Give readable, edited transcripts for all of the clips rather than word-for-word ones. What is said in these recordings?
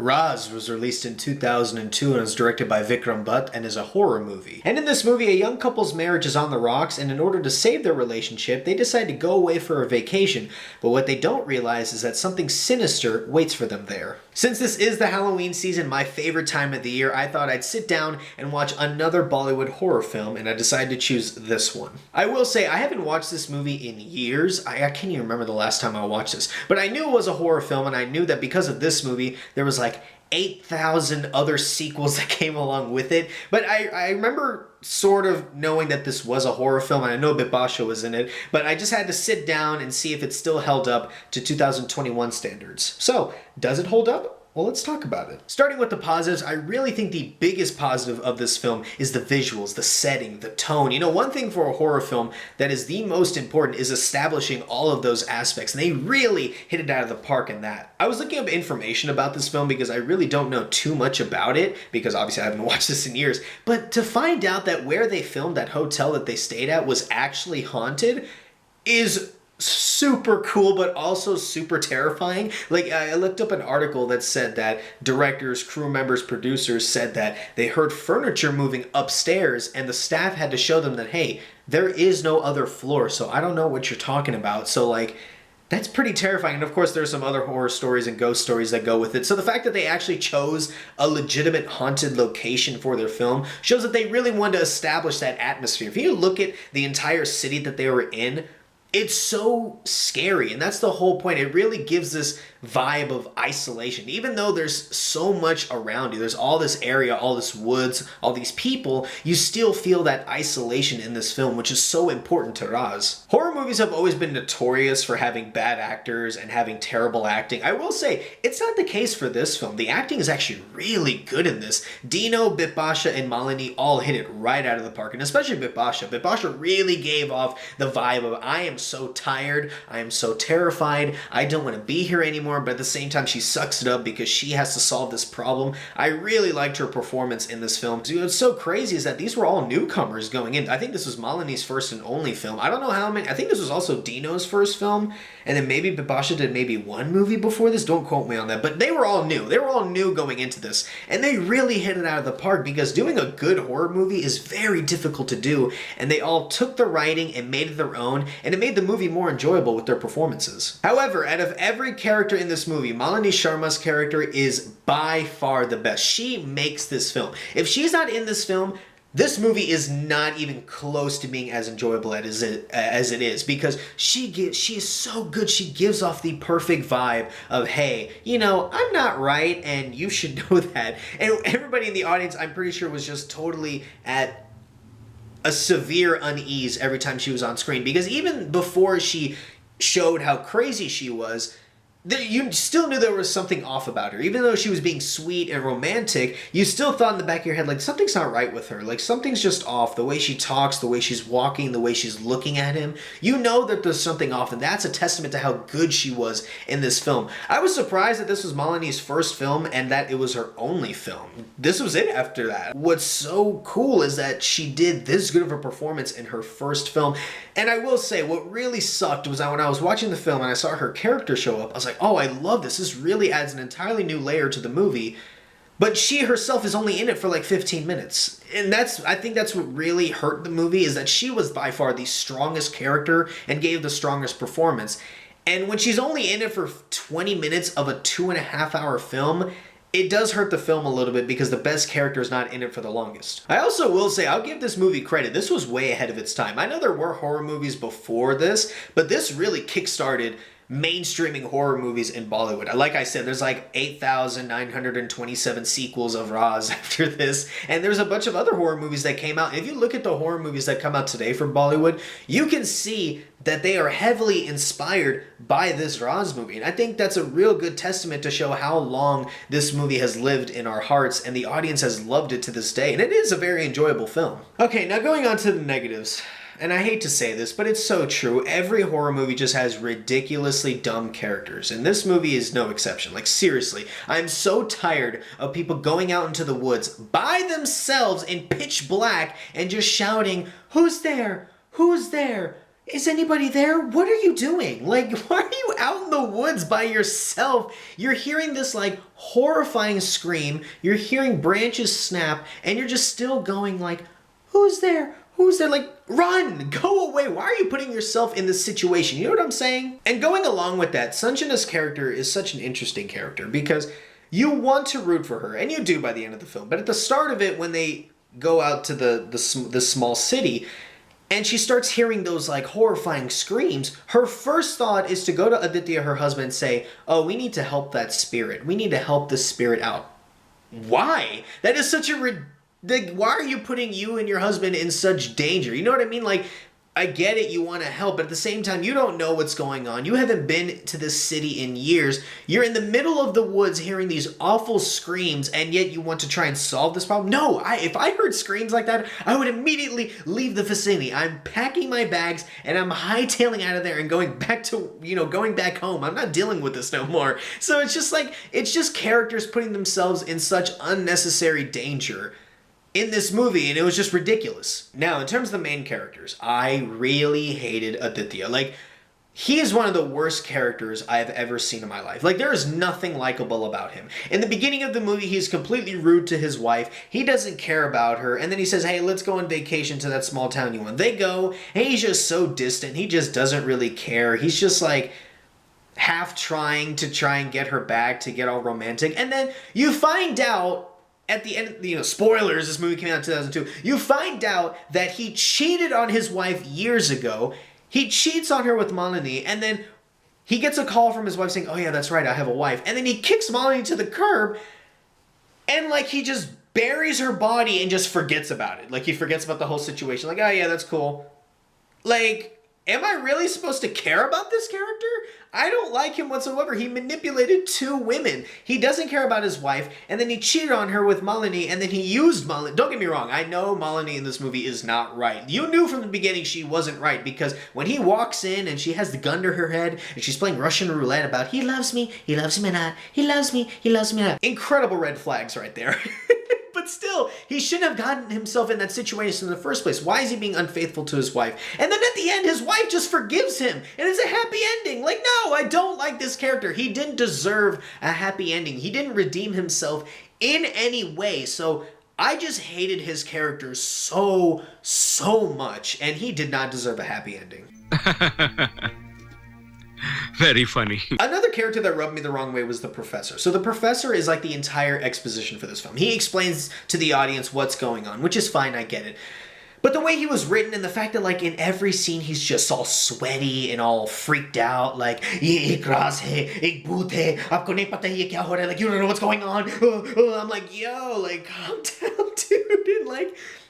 Raaz was released in 2002 and was directed by Vikram Butt and is a horror movie. And in this movie, a young couple's marriage is on the rocks, and in order to save their relationship, they decide to go away for a vacation. But what they don't realize is that something sinister waits for them there. Since this is the Halloween season, my favorite time of the year, I thought I'd sit down and watch another Bollywood horror film, and I decided to choose this one. I will say, I haven't watched this movie in years. I can't even remember the last time I watched this. But I knew it was a horror film, and I knew that because of this movie, there was like 8,000 other sequels that came along with it. But I remember sort of knowing that this was a horror film, and I know Bipasha was in it, but I just had to sit down and see if it still held up to 2021 standards. So, does it hold up? Well, let's talk about it. Starting with the positives, I really think the biggest positive of this film is the visuals, the setting, the tone. You know, one thing for a horror film that is the most important is establishing all of those aspects, and they really hit it out of the park in that. I was looking up information about this film because I really don't know too much about it, because obviously I haven't watched this in years, but to find out that where they filmed that hotel that they stayed at was actually haunted is super cool, but also super terrifying. Like, I looked up an article that said that directors, crew members, producers said that they heard furniture moving upstairs and the staff had to show them that, hey, there is no other floor, so I don't know what you're talking about. So like, that's pretty terrifying. And of course, there's some other horror stories and ghost stories that go with it. So the fact that they actually chose a legitimate haunted location for their film shows that they really wanted to establish that atmosphere. If you look at the entire city that they were in, it's so scary, and that's the whole point. It really gives this vibe of isolation. Even though there's so much around you, there's all this area, all this woods, all these people, you still feel that isolation in this film, which is so important to Raaz. Horror movies have always been notorious for having bad actors and having terrible acting. I will say, it's not the case for this film. The acting is actually really good in this. Dino, Bipasha, and Malini all hit it right out of the park, and especially Bipasha. Bipasha really gave off the vibe of, I am so tired, I am so terrified, I don't want to be here anymore, but at the same time she sucks it up because she has to solve this problem. I really liked her performance in this film. Dude, what's so crazy is that these were all newcomers going in. I think this was Malini's first and only film. I don't know how many, I think this was also Dino's first film, and then maybe Bipasha did maybe one movie before this, don't quote me on that, but they were all new. They were all new going into this, and they really hit it out of the park because doing a good horror movie is very difficult to do, and they all took the writing and made it their own, and it made the movie more enjoyable with their performances. However, out of every character in this movie, Malini Sharma's character is by far the best. She makes this film. If she's not in this film, this movie is not even close to being as enjoyable as it is, because she is so good. She gives off the perfect vibe of, hey, you know, I'm not right and you should know that. And everybody in the audience, I'm pretty sure, was just totally at a severe unease every time she was on screen, because even before she showed how crazy she was, you still knew there was something off about her. Even though she was being sweet and romantic, you still thought in the back of your head, like, something's not right with her. Like, something's just off. The way she talks, the way she's walking, the way she's looking at him. You know that there's something off, and that's a testament to how good she was in this film. I was surprised that this was Malini's first film and that it was her only film. This was it after that. What's so cool is that she did this good of a performance in her first film. And I will say, what really sucked was that when I was watching the film and I saw her character show up, I was like, oh, I love this. This really adds an entirely new layer to the movie. But she herself is only in it for like 15 minutes. And I think that's what really hurt the movie, is that she was by far the strongest character and gave the strongest performance. And when she's only in it for 20 minutes of a 2.5-hour film, it does hurt the film a little bit because the best character is not in it for the longest. I also will say, I'll give this movie credit. This was way ahead of its time. I know there were horror movies before this, but this really kickstarted mainstreaming horror movies in Bollywood. Like I said, there's like 8,927 sequels of Raaz after this, and there's a bunch of other horror movies that came out. If you look at the horror movies that come out today from Bollywood, you can see that they are heavily inspired by this Raaz movie. And I think that's a real good testament to show how long this movie has lived in our hearts, and the audience has loved it to this day. And it is a very enjoyable film. Okay, now going on to the negatives. And I hate to say this, but it's so true. Every horror movie just has ridiculously dumb characters, and this movie is no exception. Like, seriously, I'm so tired of people going out into the woods by themselves in pitch black and just shouting, "Who's there? Who's there?" Is anybody there? What are you doing? Like, why are you out in the woods by yourself? You're hearing this, like, horrifying scream. You're hearing branches snap, and you're just still going, like, who's there? Who's there? Like, run! Go away! Why are you putting yourself in this situation? You know what I'm saying? And going along with that, Sanjana's character is such an interesting character because you want to root for her, and you do by the end of the film. But at the start of it, when they go out to the small city, and she starts hearing those like horrifying screams, her first thought is to go to Aditya, her husband, and say, oh, we need to help that spirit. We need to help this spirit out. Why? That is such a like, why are you putting you and your husband in such danger? You know what I mean? Like, I get it, you want to help, but at the same time, you don't know what's going on. You haven't been to this city in years. You're in the middle of the woods hearing these awful screams, and yet you want to try and solve this problem? No, if I heard screams like that, I would immediately leave the vicinity. I'm packing my bags, and I'm hightailing out of there and going back to, going back home. I'm not dealing with this no more. So it's just like, it's just characters putting themselves in such unnecessary danger in this movie, and it was just ridiculous. Now, in terms of the main characters, I really hated Aditya. Like, he is one of the worst characters I've ever seen in my life. Like, there is nothing likable about him. In the beginning of the movie, he's completely rude to his wife. He doesn't care about her. And then he says, hey, let's go on vacation to that small town you want. They go, and he's just so distant. He just doesn't really care. He's just like half trying and get her back to get all romantic. And then you find out at the end, spoilers, this movie came out in 2002. You find out that he cheated on his wife years ago. He cheats on her with Malini, and then he gets a call from his wife saying, oh yeah, that's right, I have a wife. And then he kicks Malini to the curb, and like he just buries her body and just forgets about it. Like he forgets about the whole situation. Like, oh yeah, that's cool. Like, am I really supposed to care about this character? I don't like him whatsoever. He manipulated 2 women. He doesn't care about his wife, and then he cheated on her with Malini, and then he used Malini. Don't get me wrong, I know Malini in this movie is not right. You knew from the beginning she wasn't right, because when he walks in and she has the gun to her head, and she's playing Russian roulette about, he loves me not, he loves me not. Incredible red flags right there. But still, he shouldn't have gotten himself in that situation in the first place. Why is he being unfaithful to his wife? And then at the end, his wife just forgives him, and it's a happy ending. Like, no, I don't like this character. He didn't deserve a happy ending. He didn't redeem himself in any way. So I just hated his character so much, and he did not deserve a happy ending. Very funny. Another character that rubbed me the wrong way was the professor. So the professor is like the entire exposition for this film. He explains to the audience what's going on, which is fine, I get it. But the way he was written and the fact that like in every scene he's just all sweaty and all freaked out, like, ye ek Raaz hai, ek bhoot hai, aapko nahi pata ye kya ho raha hai, like, you don't know what's going on. I'm like, yo, like, calm down, dude.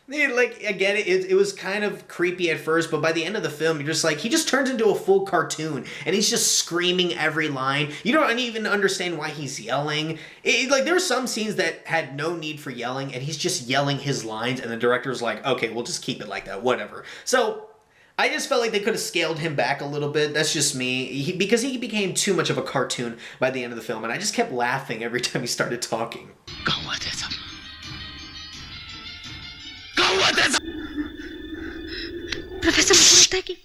And like, again, it was kind of creepy at first, but by the end of the film, you're just like, he just turns into a full cartoon, and he's just screaming every line. You don't even understand why he's yelling. Like, there are some scenes that had no need for yelling, and he's just yelling his lines, and the director's like, okay, we'll just keep it like that, whatever. So I just felt like they could have scaled him back a little bit. That's just me. Because he became too much of a cartoon by the end of the film, and I just kept laughing every time he started talking. Professor, मुझे लगता है कि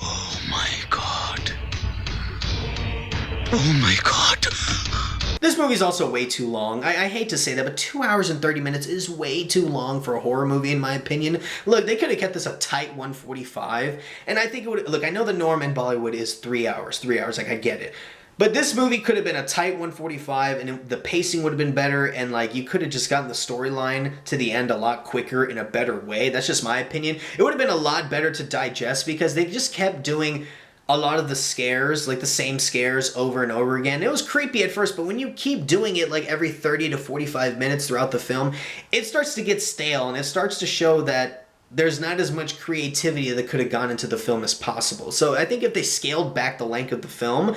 Oh my god. Oh my god. This movie's also way too long. I hate to say that, but 2 hours and 30 minutes is way too long for a horror movie, in my opinion. Look, they could have kept this a tight 145, and I think it would... Look, I know the norm in Bollywood is 3 hours. 3 hours, like, I get it. But this movie could have been a tight 145, and the pacing would have been better, and like you could have just gotten the storyline to the end a lot quicker in a better way. That's just my opinion. It would have been a lot better to digest because they just kept doing a lot of the scares, like the same scares over and over again. It was creepy at first, but when you keep doing it like every 30 to 45 minutes throughout the film, it starts to get stale, and it starts to show that there's not as much creativity that could have gone into the film as possible. So I think if they scaled back the length of the film,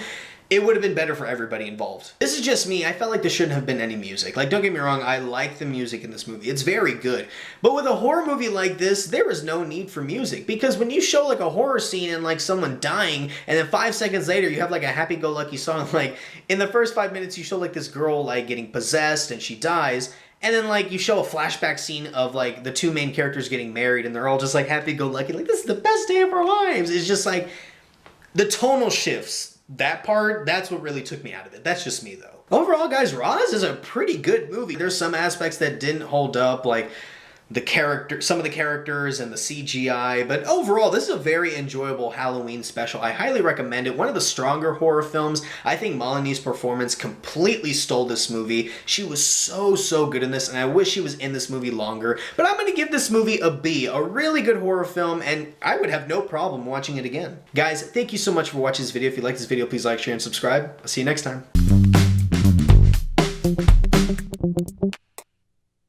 it would have been better for everybody involved. This is just me. I felt like there shouldn't have been any music. Like, don't get me wrong, I like the music in this movie. It's very good. But with a horror movie like this, there is no need for music. Because when you show like a horror scene and like someone dying, and then 5 seconds later you have like a happy-go-lucky song, like in the first 5 minutes you show like this girl like getting possessed and she dies, And then like you show a flashback scene of like the two main characters getting married and they're all just like happy-go-lucky, like this is the best day of our lives. It's just like the tonal shifts. That part, that's what really took me out of it. That's just me though. Overall, guys, Raaz is a pretty good movie. There's some aspects that didn't hold up, like some of the characters and the CGI, but overall this is a very enjoyable Halloween special. I highly recommend it. One of the stronger horror films. I think Malini's performance completely stole this movie. She was so good in this, and I wish she was in this movie longer, but I'm gonna give this movie a B. A really good horror film, and I would have no problem watching it again. Guys, thank you so much for watching this video. If you like this video, please like, share, and subscribe. I'll see you next time.